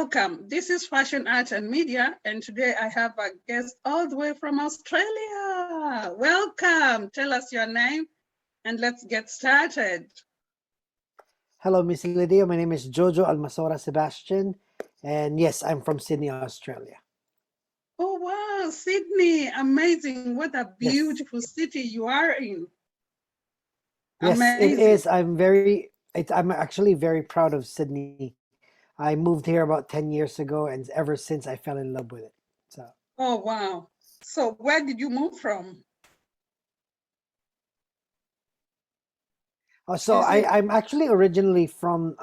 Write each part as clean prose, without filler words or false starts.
welcome. This is Fashion, Art and Media, and today I have a guest all the way from Australia. Welcome. Tell us your name and let's get started. Hello, Miss Lydia. My name is Jojo ALMAZORA Sebastian, and yes, I'm from Sydney, Australia. Oh, wow, Sydney. Amazing. What a Yes, beautiful city you are in. yes, it Amazing. is. I'm actually very proud of Sydney. I moved here about 10 years ago, and ever since I fell in love with it. So, Oh, wow. So where did you move from? so Is it I'm actually originally from.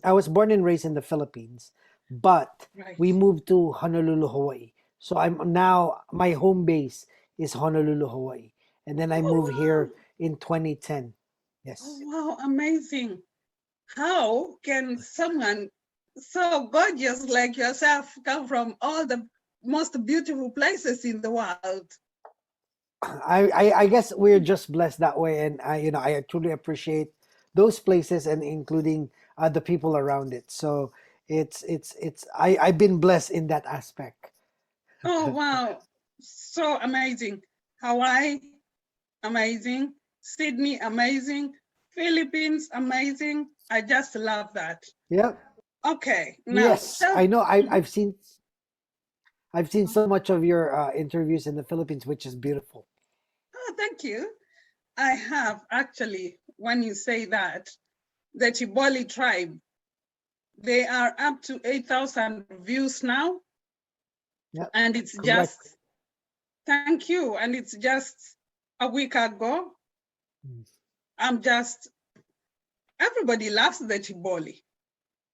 I was born and raised in the Philippines, but right? we moved to Honolulu, Hawaii. So I'm now my home base is Honolulu, Hawaii, and then I moved Oh, here in 2010. wow. Yes. Oh, wow. Amazing. How can someone so gorgeous like yourself come from all the most beautiful places in the world? I guess we're just blessed that way, and I truly appreciate those places and including the people around it. So I've been blessed in that aspect. Oh, wow. So amazing. Hawaii, amazing. Sydney, amazing. Philippines, amazing. I just love that. Yeah. Okay, now Yes, tell. I know. Mhm. I've seen so much of your interviews in the Philippines, which is beautiful. Oh, thank you. I have actually, when you say that, the Chiboli tribe, they are up to 8,000 views now. Yeah. And it's Congrats. just, thank you. And it's just a week ago. Mm. I'm just, everybody loves the Chiboli.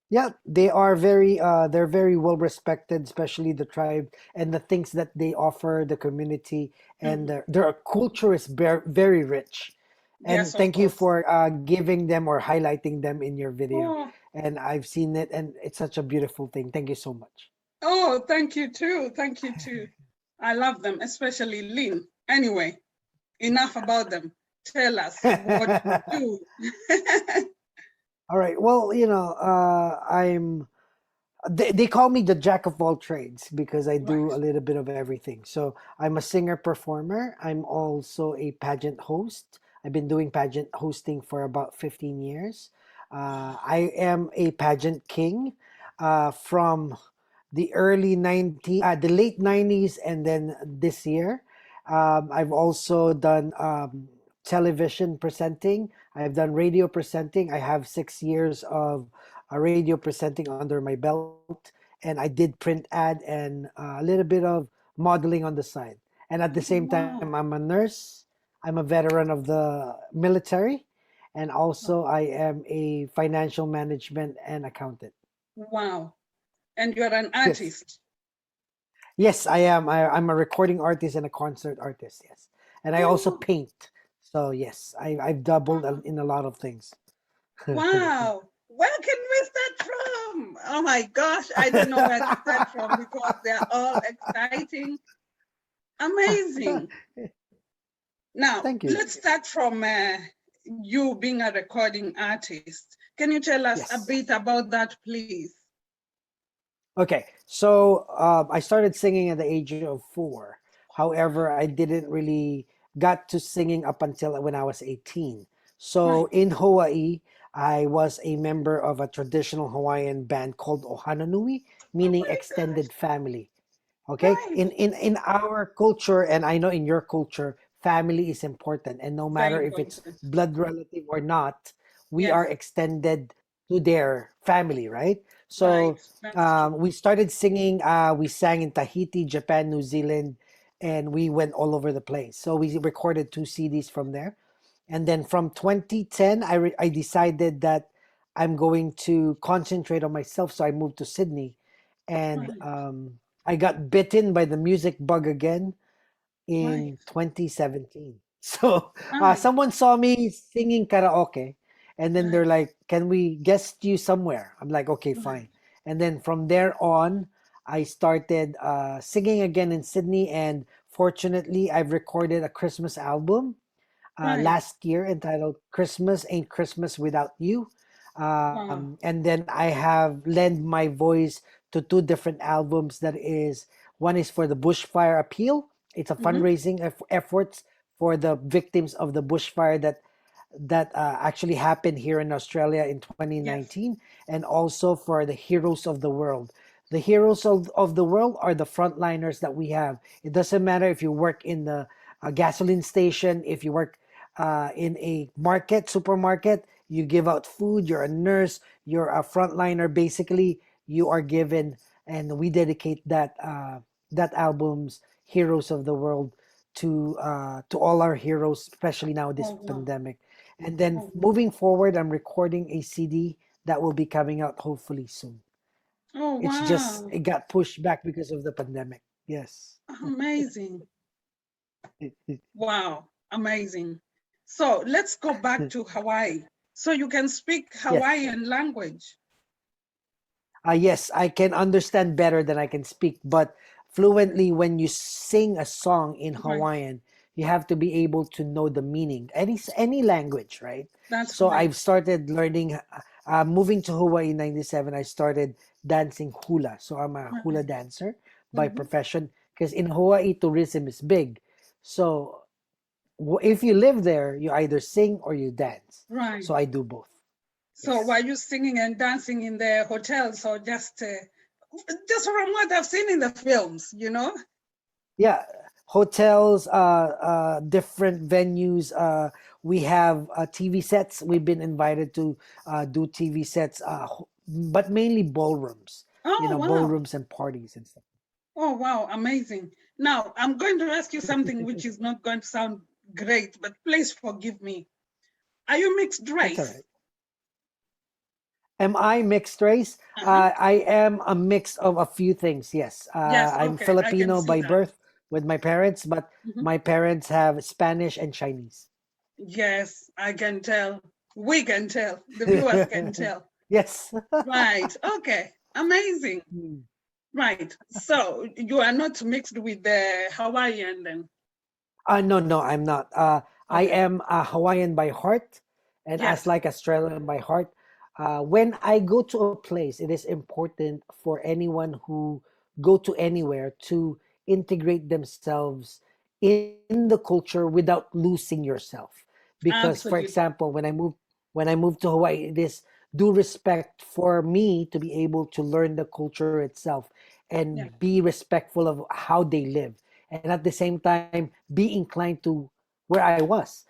Yeah, they're very well respected, especially the tribe and the things that they offer the community, and Mhm. their culture is very rich. And Yes, of thank you course. for giving them or highlighting them in your video. Oh, And I've seen it, and it's such a beautiful thing. Thank you so much. oh, thank you too. Thank you too. I love them, especially Lynn. Anyway, enough about them. Tell us what you do. All right. Well, they call me the jack of all trades because I do a Right. little bit of everything. So I'm a singer performer. I'm also a pageant host. I've been doing pageant hosting for about 15 years. I am a pageant king from the late 90s, and then this year. I've also done television presenting. I've done radio presenting. I have 6 years of radio presenting under my belt, and I did print ad and a little bit of modeling on the side. And at the Oh, same time, wow. I'm a nurse. I'm a veteran of the military, and also I am a financial management and accountant. Wow. And you're an Yes. artist. Yes, I am. I'm a recording artist and a concert artist. Yes. And I also Oh, paint. So, yes, I've doubled in a lot of things. wow. Where can we start from? Oh my gosh, I don't know where to start from because they're all exciting, amazing. Now, Thank you. let's start from you being a recording artist. Can you tell us a Yes. bit about that, please? Okay, so I started singing at the age of 4. However, I didn't really got to singing up until when I was 18. So Right, in Hawaii, I was a member of a traditional Hawaiian band called Ohananui, oh meaning my gosh, extended family. Okay, right. in our culture, and I know in your culture, family is important, and no Very matter if it's important. blood relative or not, we are Yes, extended to their family, right? right. So That's true. we started singing. We sang in Tahiti, Japan, New Zealand, and we went all over the place. So we recorded 2 CDs from there, and then from 2010, I decided that I'm going to concentrate on myself. So I moved to Sydney, and Right, I got bitten by the music bug again right, in 2017. So right, someone saw me singing karaoke, and then they're right, like, "Can we guest you somewhere?" I'm like, "Okay, right. fine." And then from there on, I started singing again in Sydney, and fortunately, I've recorded a Christmas album Right. last year entitled "Christmas Ain't Christmas Without You." Wow. And then I have lent my voice to to two different albums. That is, one is for the bushfire appeal. It's a Mm-hmm. fundraising efforts for the victims of the bushfire that actually happened here in Australia in Yes. 2019, and also for the heroes of the world. The heroes of the world are the frontliners that we have. It doesn't matter if you work in the gasoline station, if you work in a market, supermarket, you give out food, you're a nurse, you're a frontliner. Basically, you are given, and we dedicate that album's Heroes of the World to all our heroes, especially now this Oh, wow. pandemic. And then Oh, moving forward, I'm recording a CD that will be coming out hopefully soon. oh, It's just wow. it got pushed back because of the pandemic. Yes. Amazing. Wow. Amazing. So let's go back to Hawaii. So you can speak Yes. Hawaiian language. Yes, I can understand better than I can speak, but fluently, when you sing a song in Right. Hawaiian, you have to be able to know the meaning. Any language, right? That's So right. I've started learning. Moving to Hawaii in '97, I started dancing hula. So I'm a hula Right. dancer by Mm-hmm. profession. Because in Hawaii, tourism is big. So if you live there, you either sing or you dance. Right. So I do both. So were Yes. you singing and dancing in the hotels or just from what I've seen in the films, you know? Yeah, hotels, different venues. We have TV sets. We've been invited to do TV sets, but mainly ballrooms. Oh, wow. Ballrooms and parties and stuff. Oh, wow. Amazing. Now, I'm going to ask you something which is not going to sound great, but please forgive me. Are you mixed That's all race? right. Am I mixed race? Uh-huh. I am a mix of a few things. Yes, Yes, I'm okay. I can Filipino see by that. birth with my parents, but Mhm. my parents have Spanish and Chinese. Yes, I can tell. We can tell. The viewers can tell. Yes. Right. Okay. Amazing. Right. So you are not mixed with the Hawaiian then? No, no, I'm not. I Okay. am a Hawaiian by heart, and as Yes, like Australian by heart. When I go to a place, it is important for anyone who go to anywhere to integrate themselves in the culture without losing yourself. Because, for absolutely. example, when I moved to Hawaii, it is due respect for me to be able to learn the culture itself Yeah, and be respectful of how they live, and at the same time be inclined to where I was,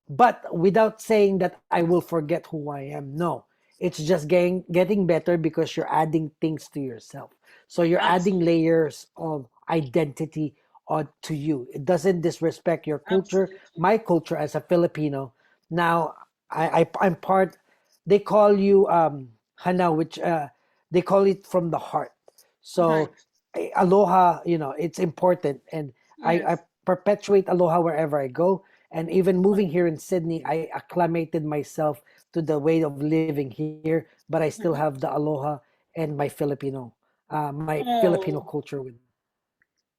but without saying that I will forget who I am. No, it's just getting better because you're adding things to yourself. So you're adding absolutely. layers of identity to you. It doesn't disrespect your culture, Absolutely. my culture as a Filipino. Now I'm part. They call you hana, which they call it from the heart. So Right. aloha, it's important, and I Yes. perpetuate aloha wherever I go. And even moving Right. here in Sydney, I acclimated myself to the way of living here, but I still have Mhm. the aloha and my Filipino Oh, culture with me.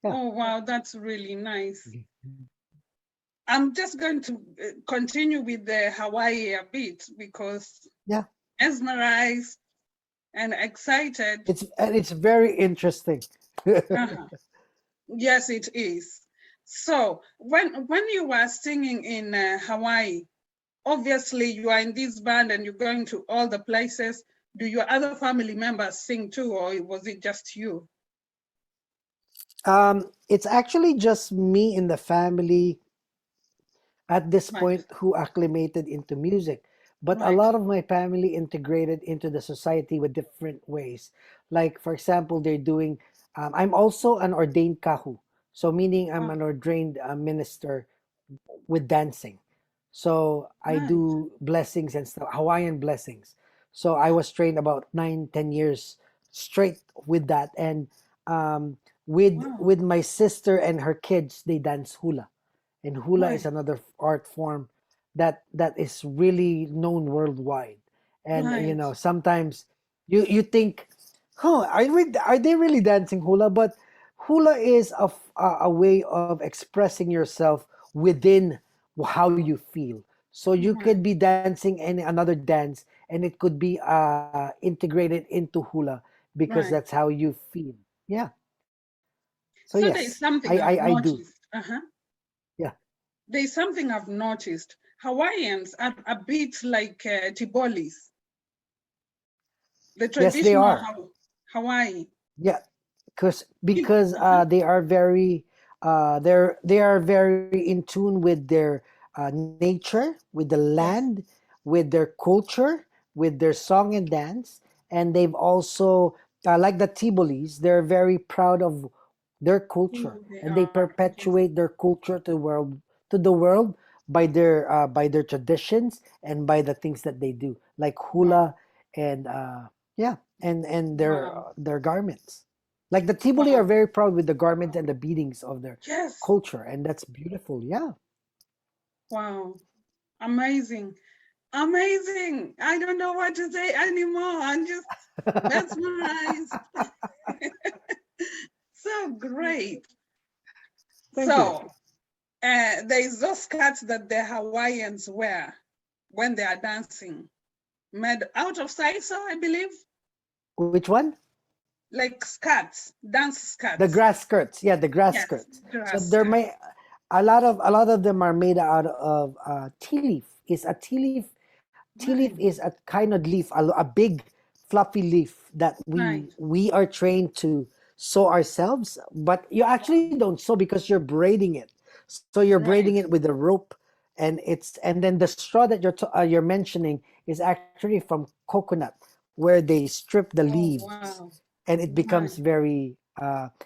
Yeah. oh, wow. That's really nice. I'm just going to continue with the Hawaii a bit because Yeah. mesmerized and excited. It's very interesting. Uh-huh. Yes, it is. So when you were singing in Hawaii, obviously you are in this band and you're going to all the places. Do your other family members sing too, or was it just you? It's actually just me in the family at this Right, point who acclimated into music. But a right. lot of my family integrated into the society with different ways. Like, for example, I'm also an ordained kahu. So, meaning I'm Oh, an ordained minister with dancing. So I nice. do blessings and stuff, Hawaiian blessings. So I was trained about 9, 10 years straight with that. And Wow, with my sister and her kids, they dance hula, and hula is right, another art form that is really known worldwide. And right. sometimes you think, huh, are they really dancing hula? But hula is a way of expressing yourself within how you feel. So you could be Right. dancing any another dance, and it could be integrated into hula. because Right. that's how you feel. Yeah. So So there's yes, something I've I do. noticed. Uh-huh. Yeah. There's something I've noticed. Hawaiians are a bit like Tibolis, the Yes, they traditional are. Hawaii. Yeah, You- because uh-huh. they are very they are very in tune with their nature, with the Yes. land, with their culture, with their song and dance, and they've also like the Tibolis, they're very proud of their culture, Who they and they are. Yes. perpetuate their culture to the world by their traditions and by the things that they do, like Wow. hula and yeah, and Wow. their garments. Like the Tiboli are Wow. very proud with the garments and the beatings of their Yes. culture, and that's beautiful. Yeah. Wow. Amazing. Amazing. I don't know what to say anymore. I'm just mesmerized. So great. Thank you. So there's those skirts that the Hawaiians wear when they are dancing, made out of sisal, I believe, Which one? like skirts, dance The skirts. grass skirts. Yeah, the grass Yes, skirts. So grass they're skirts. made a lot of them are made out of tea leaf. Is a tea leaf. Tea leaf Right, is a kind of leaf, a big fluffy leaf that right. we are trained to sew ourselves, but you actually Wow. don't sew because you're braiding it. So you're braiding it Right. with a rope, and then the straw that you're mentioning is actually from coconut, where they strip the Oh, leaves wow. and it becomes Right. very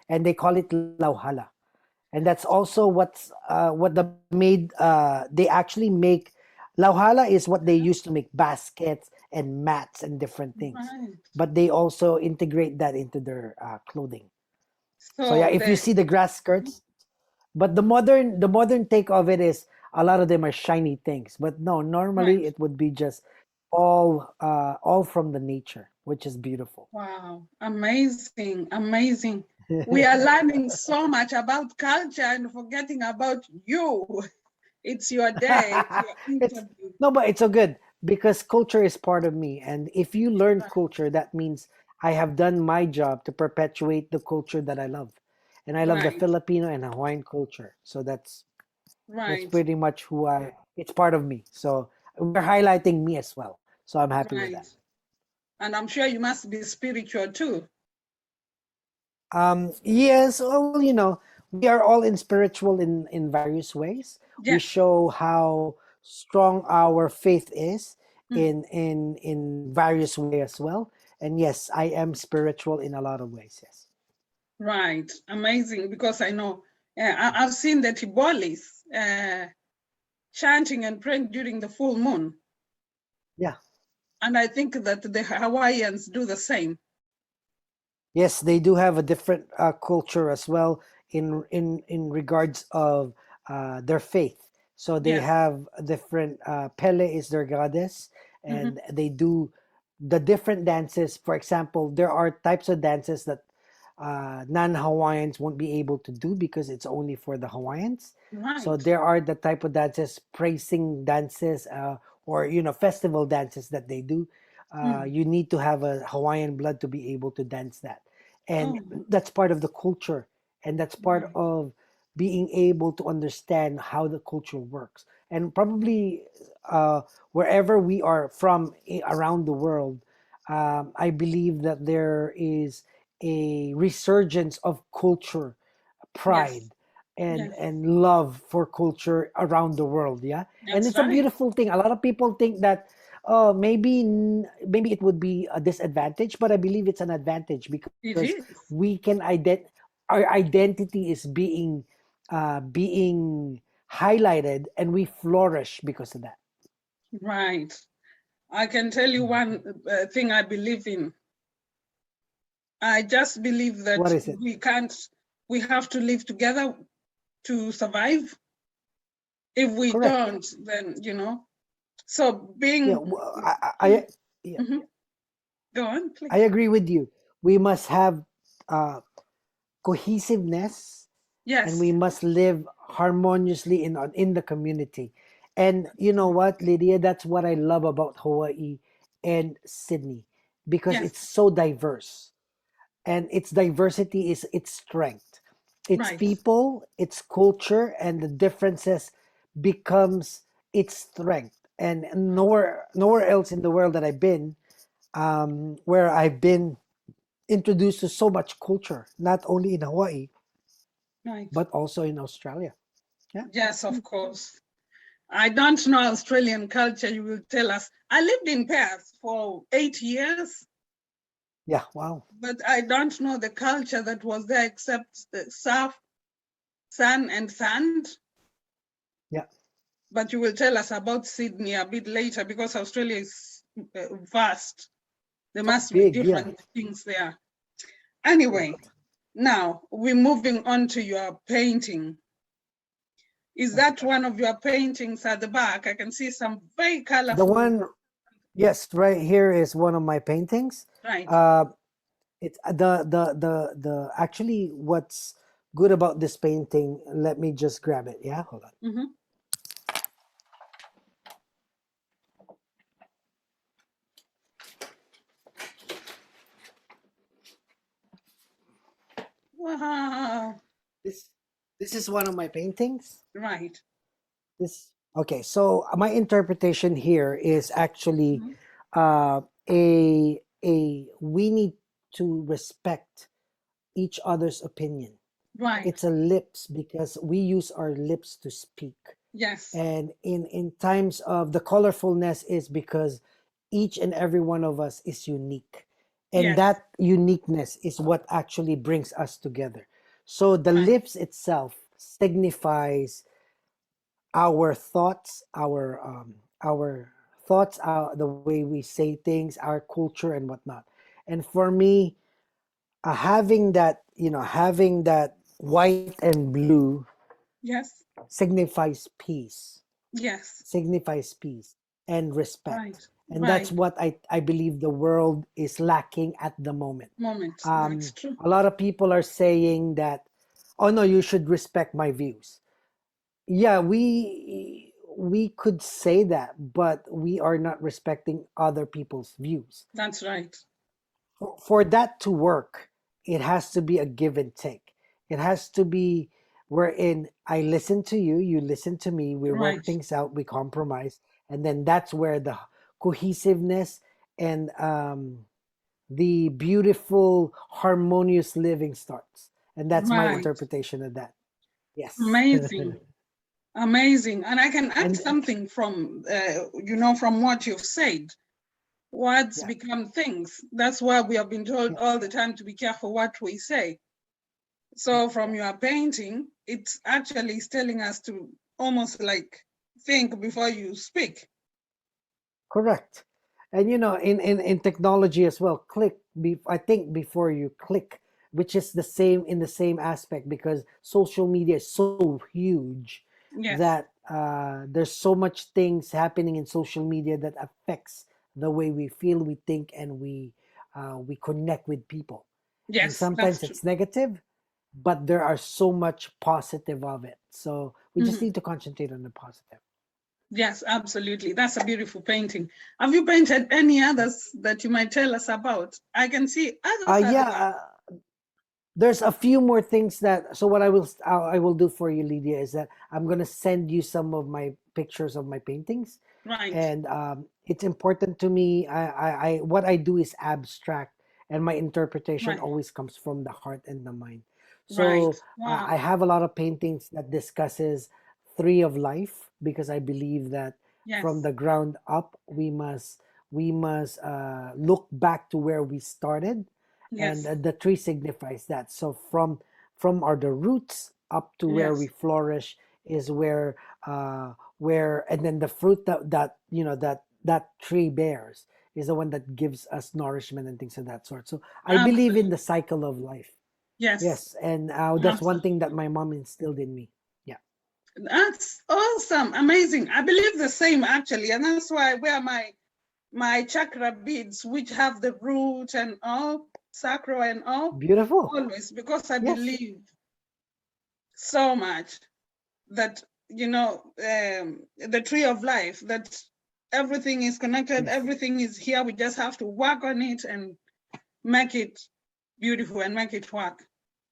and they call it lauhala, and that's also what the made they actually make. Lauhala is what they use to make baskets and mats and different things, Right. but they also integrate that into their clothing. So yeah, So if you see the grass skirts, but the modern take of it is a lot of them are shiny things, but no, normally right. it would be just all from the nature, which is beautiful. Wow. Amazing. Amazing. We are learning so much about culture and forgetting about you. It's your day. It's your It's interview. no, but it's so good because culture is part of me. And if you learn Right. culture, that means I have done my job to perpetuate the culture that I love. And I love the Right. Filipino and Hawaiian culture. So that's Right. pretty much it's part of me. So we're highlighting me as well. So I'm happy with Right. that. And I'm sure you must be spiritual too. Yes, well, we are all in spiritual in various ways. We Yes. show how strong our faith is Mm. in various way as well. And yes, I am spiritual in a lot of ways. Yes. Right. Amazing. Because I know I've seen the Tibolis chanting and praying during the full moon. Yeah. And I think that the Hawaiians do the same. Yes, they do have a different culture as well in regards of their faith. So they Yes. have a different Pele is their goddess, Hmm. and they do the different dances. For example, there are types of dances that non-Hawaiians won't be able to do because it's only for the Hawaiians. So Right. there are the type of dances, praising dances, or festival dances that they do. Mm. You need to have a Hawaiian blood to be able to dance that, and Oh, that's part of the culture, and that's part right. of being able to understand how the culture works. And probably uh, wherever we are from around the world, I believe that there is a resurgence of culture, Yes. pride, and Yes. love for culture around the world. Yeah, and That's it's a right. beautiful thing. A lot of people think that maybe it would be a disadvantage, but I believe it's an advantage because It is. we can our identity is being highlighted, and we flourish because of that. Right. I can tell you one thing I believe in. I just believe What that is it? we have to live together to survive. If we Correct. don't, then, so Yeah, being, yeah, mhm. Go on, I please. agree with you. We must have uh, cohesiveness, and Yes, we must live harmoniously in the community. And you know what, Lydia, that's what I love about Hawaii and Sydney, because yes, it's so diverse. and its diversity is its strength. Its Right. people, its culture, and the differences becomes its strength. And nowhere else in the world that I've been, where I've been introduced to so much culture, not only in Hawaii Right. but also in Australia. Yeah. Yes, of course. I don't know Australian culture. You will tell us. I lived in Perth for 8 years, Yeah. Wow. but I don't know the culture that was there except the surf, sun, and sand. Yeah. But you will tell us about Sydney a bit later because Australia is vast. There So must be big. Yeah. different things there. Anyway, Correct. now we're moving on to your painting. Is that one of your paintings at the back? I can see some very The colorful. one, yes, right here is one of my paintings. Right. Uh, it's the actually what's good about this painting. Let me just grab it. Yeah, hold on. Mm-hmm. Wow. This this is one of my paintings. Right. This okay. So my interpretation here is actually Mhm. a we need to respect each other's opinion. Right. It's a lips because we use our lips to speak. Yes. And in times of the colorfulness is because each and every one of us is unique. And Yes. that uniqueness is what actually brings us together. So the Right. lips itself signifies our thoughts, the way we say things, our culture and whatnot. And for me, having that white and blue Yes. signifies peace, Yes. and respect. Right. And that's Right. what I believe the world is lacking at the moment. Moment. That's true. A lot of people are saying that, oh no, you should respect my views. Yeah, we could say that, but we are not respecting other people's views. That's right. For that to work, it has to be a give and take. It has to be wherein I listen to you, you listen to me, we work Right. things out, we compromise, and then that's where the cohesiveness and the beautiful, harmonious living starts. And that's my Right. interpretation of that. Yes. Amazing. Amazing. And I can add And something from, from what you've said. Words yeah, become things. That's why we have been told yeah, all the time to be careful what we say. So from your painting, it's actually telling us to almost like think before you speak. correct. And in technology as well, I think before you click, which is the same in the same aspect because social media is so huge Yes. that there's so much things happening in social media that affects the way we feel, we think, and we connect with people. And Yes, that's sometimes true. it's negative, but there are so much positive of it. So we just Mhm. need to concentrate on the positive. Yes, absolutely. That's a beautiful painting. Have you painted any others that you might tell us about? I can see others at the back. Yeah, there's a few more things that so what I will do for you, Lydia, is that I'm going to send you some of my pictures of my paintings. Right, And it's important to me. I what I do is abstract, and my interpretation right, always comes from the heart and the mind. right. So I Wow. have a lot of paintings that discusses three of life because I believe that from Yes, the ground up we must look back to where we started, and yes, the tree signifies that. So from are the roots up to where we yes. flourish is where and then the fruit that tree bears is the one that gives us nourishment and things of that sort. So I believe in the Absolutely. cycle of life. Yes, Yes, and that's one thing that absolutely. my mom instilled in me. Yeah. That's awesome. Amazing. I believe the same actually. And that's why I wear my chakra beads, which have the root and all, sacral and all, Beautiful. always, because I Yes. believe so much that, the tree of life, that everything is connected, Yes. everything is here. We just have to work on it and make it beautiful and make it work.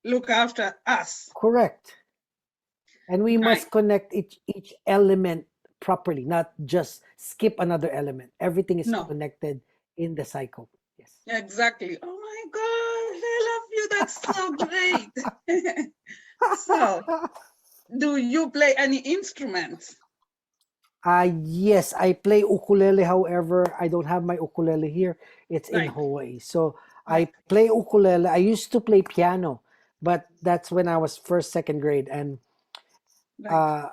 Look after us. Correct. And we Right. must connect each element properly, not just skip another element. Everything is No, connected in the cycle. Yes. exactly. Oh my gosh, I love you. That's so great. So, do you play any instruments? Yes, I play ukulele. However, I don't have my ukulele here. It's in Right, Hawaii. So I right, play ukulele. I used to play piano, but that's when I was first, second grade. And right, uh,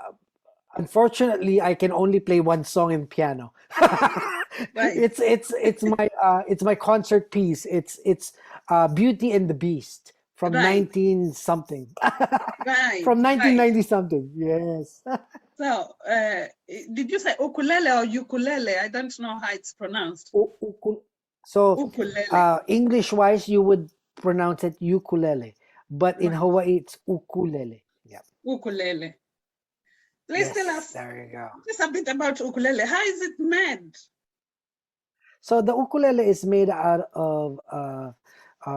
unfortunately, I can only play one song in piano. right, It's my concert piece. It's Beauty and the Beast from right, 19 something. right, From right. 1990 something. Yes. So, did you say ukulele or ukulele? I don't know how it's pronounced. Ukul. So, Ukulele. English wise, you would pronounce it ukulele, but in Right, Hawaii, it's ukulele. Yeah. ukulele. Please tell Yes, us there you go. just a bit about ukulele. How is it made? So the ukulele is made out of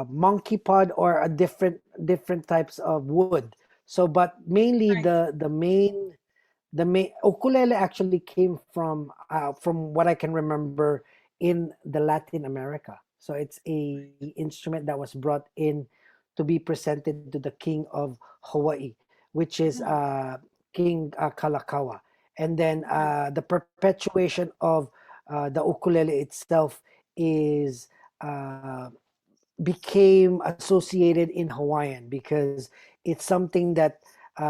monkey pod or a different types of wood. So, but mainly Right. the main ukulele actually came from what I can remember in the Latin America. So it's a instrument that was brought in to be presented to the king of Hawaii, which is Right, King Kalakaua. And then right, the perpetuation of the ukulele itself is became associated in Hawaiian because it's something that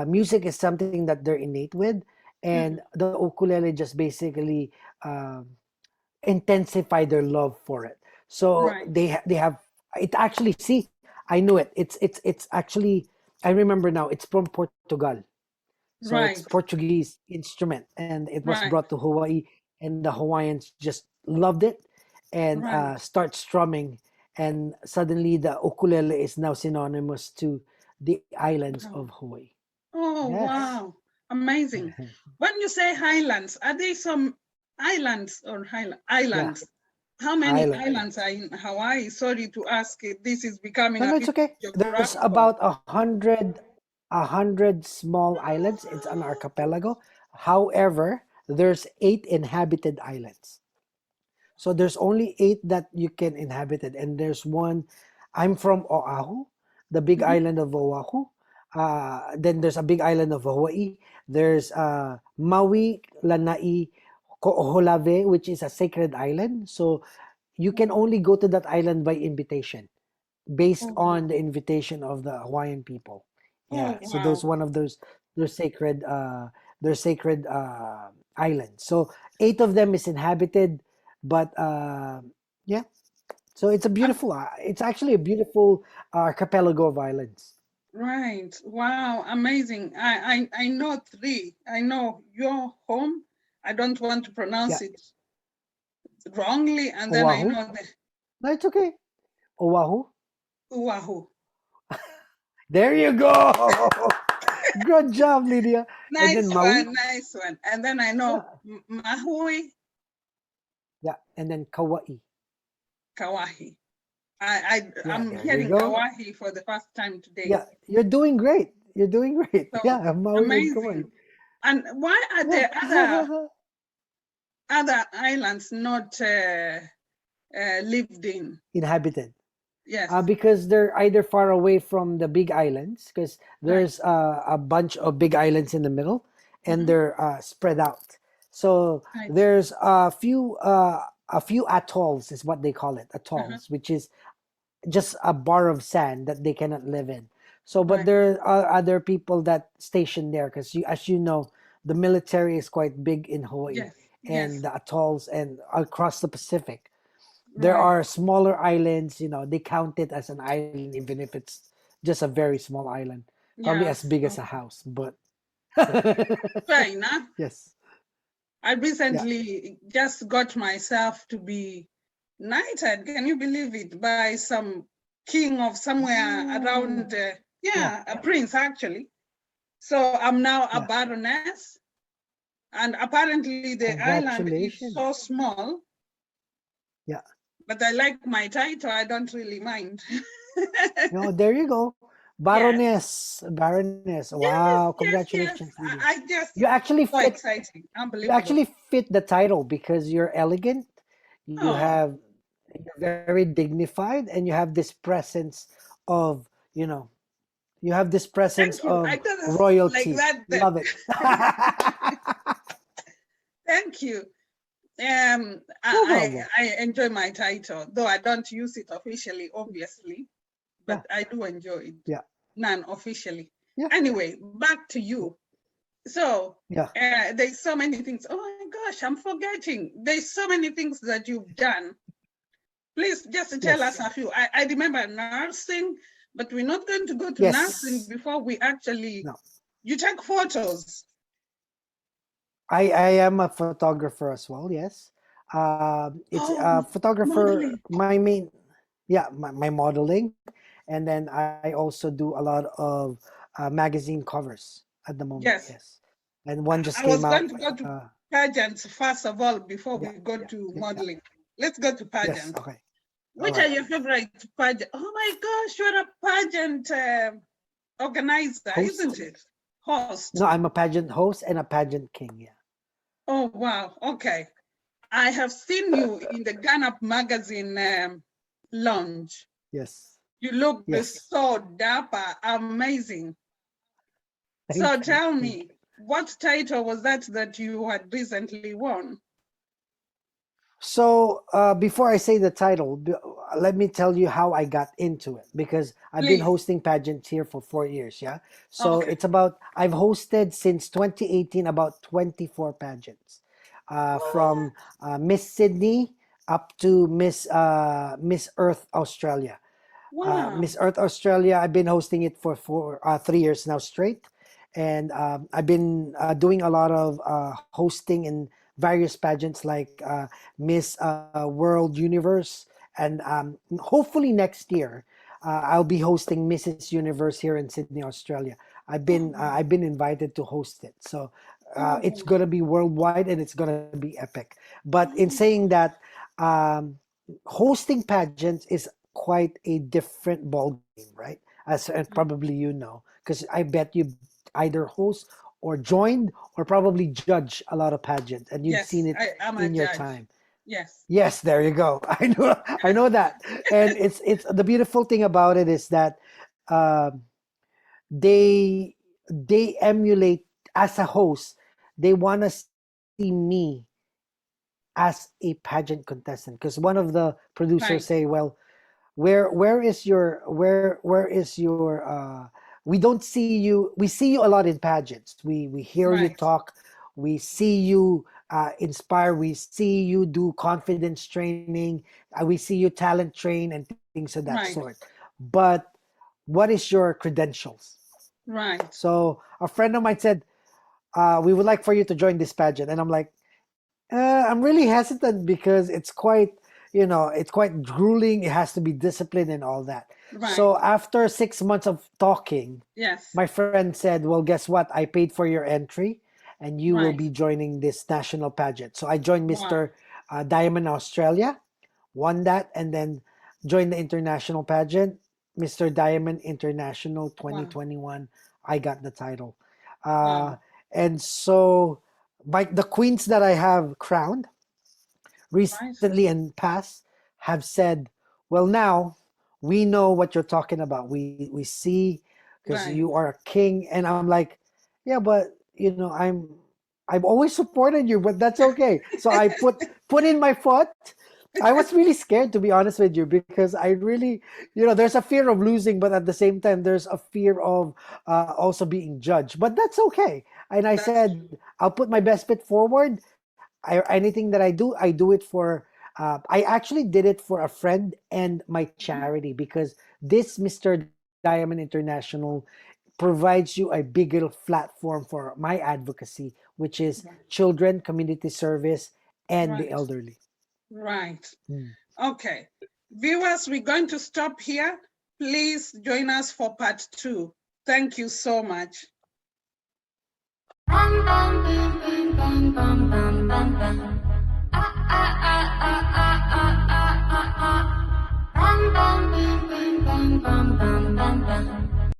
music is something that they're innate with, and mhm, the ukulele just basically um, intensify their love for it. So right, they have it actually. See, I knew it. It's actually I remember now. It's from Portugal. So it's right, Portuguese instrument, and it was right, brought to Hawaii, and the Hawaiians just loved it and right. start strumming, and suddenly the ukulele is now synonymous to the islands of Wow. Hawaii. Oh, Yes, wow. Amazing. When you say highlands, are they some islands or yeah, islands? How many islands islands. are in Hawaii? Sorry to ask. This is becoming No, a no, it's bit okay. There's geographical. about 100 small islands. It's an archipelago. However, there's 8 inhabited islands. So there's only 8 that you can inhabit it, and there's one. I'm from Oahu, the big Mhm. island of Oahu. Then there's a big island of Hawaii. There's Maui, Lanai, Ko'oholave, which is a sacred island. So you can only go to that island by invitation, based Oh, on wow. the invitation of the Hawaiian people. Oh, Yeah, so those wow. one of those their sacred islands. So 8 of them is inhabited, but yeah. So it's a Um, beautiful. It's actually a beautiful archipelago of islands. right. Wow. Amazing. I know three. I know your home. I don't want to Yeah, pronounce it wrongly. And then I Oahu. know the No, it's okay. Oahu. Oahu. There you go. Good job, Lydia. And then Nice Maui. one. Nice one. And then I Yeah, know Mahui, yeah, and then Kauai. Kawahi. Yeah, I'm there you hearing go. Kawahi for the first time today. Yeah, you're doing great. You're doing great. So Yeah, Maui and Kauai. amazing. And why are Yeah. there other islands not lived in? Inhabited. Yes. Because they're either far away from the big islands, because Right. there's a bunch of big islands in the middle, and Hmm. they're spread out. So Right. there's a few atolls, is what they call it, Uh-huh. atolls, which is just a bar of sand that they cannot live in. So, but Right. there are other people that station there because as you know, the military is quite big in Hawaii Yes. and Yes. the atolls and across the Pacific. There Right. are smaller islands, they count it as an island, even if it's just a very small island, probably as Yes. big as a Okay. house. But Okay. Fair enough. yes, I yeah, recently just got myself to be knighted. Can you believe it? By some king of somewhere oh, around, yeah, yeah, a prince actually. So I'm now a yeah. baroness. And apparently the island is so Congratulations. small, Yeah. but I like my title. I don't really mind. There you go. Yes, Baroness. yes, Wow, yes, yes. congratulations, Lydia. I just You actually so fit exciting, you unbelievable. actually fit the title because you're elegant, Oh, you're very dignified, and you have this presence of, you know, you have this presence thank you. I of thought it's like royalty. that. Love it. Thank you. No problem. I enjoy my title, though I don't use it officially, obviously, Yeah, but I do enjoy it yeah, non-officially. yeah, Anyway, back to you. So yeah. there's so many things. Oh my gosh, I'm forgetting. There's so many things that you've done. Please just tell us Yes, a few. I remember nursing, but we're not going to go to nursing yes. before we actually, No, you take photos. I am a photographer as well. Yes, it's Oh, photographer. modeling. My main, yeah, my modeling, and then I also do a lot of magazine covers at the moment. Yes. Yes, and one just I was came going out. to go to pageants first of all before Yeah, we go yeah, to yeah, yeah. modeling. Let's go to Yes. pageants. Okay. All Which are right. your favorite pageant? Oh my gosh, you're a pageant organizer, isn't Host? it? Host. No, I'm a pageant host and a pageant king. Yeah. Oh, wow. Okay. I have seen you in the Ghana magazine launch. Yes. You look Yes. so dapper, amazing. So Thank you. tell Thank me, you. what title was that you had recently won? So before I say the title, let me tell you how I got into it because I've been Please. hosting pageants here for 4 years. Yeah. So Okay. it's about, I've hosted since 2018 about 24 pageants, What? from Miss Sydney up to Miss Earth Australia. Wow. Miss Earth Australia, I've been hosting it for 3 years now straight. And I've been doing a lot of hosting in various pageants like Miss World Universe. And hopefully next year, I'll be hosting Mrs. Universe here in Sydney, Australia. Oh, I've been invited to host it. So it's oh, gonna be worldwide and it's gonna be epic. But in saying oh. that, um, hosting pageants is quite a different ball game, right? As and probably you know, because I bet you either host or joined or probably judge a lot of pageants, and you've seen Yes, it I am a in your judge. time. Yes. Yes, there you go. I know that, and it's the beautiful thing about it is that um, they they emulate as a host. They want to see me as a pageant contestant because one of the producers Right, say, "Well, where is your we don't see you, we see you a lot in pageants, we hear you right, talk, we see you inspire, we see you do confidence training, we see you talent train and things of that sort, right, but what is your credentials?" right, So a friend of mine said, we would like for you to join this pageant, and I'm like, I'm really hesitant because it's quite grueling. It has to be disciplined and all that. right. So after 6 months of talking, Yes, my friend said, "Well, guess what? I paid for your entry, and you will right. be joining this national pageant." So I joined Wow, Mr. Diamond Australia, won that, and then joined the international pageant, Mr. Diamond International wow, 2021. I got the title, uh, wow. and so the queens that I have crowned Right, recently and past have said, "Well, now we know what you're talking about. We see because right. you are a king." And I'm like, "Yeah, but I've always supported you, but that's okay." So I put in my foot. I was really scared, to be honest with you, because I really, there's a fear of losing, but at the same time, there's a fear of also being judged. But that's okay. And I That's said, true. I'll put my best foot forward. Anything that I do it for. I actually did it for a friend and my Mhm. charity because this Mr. Diamond International provides you a bigger platform for my advocacy, which is Right, children, community service, and the right, elderly. right. Mm. Okay. Viewers, we're going to stop here. Please join us for part 2. Thank you so much. Bam, bam, bam, bam, bam, bam, bam, bam. Ah, ah, ah, ah, ah, ah, ah, ah, ah. Bam, bam, bam, bam, bam, bum bum bum bum.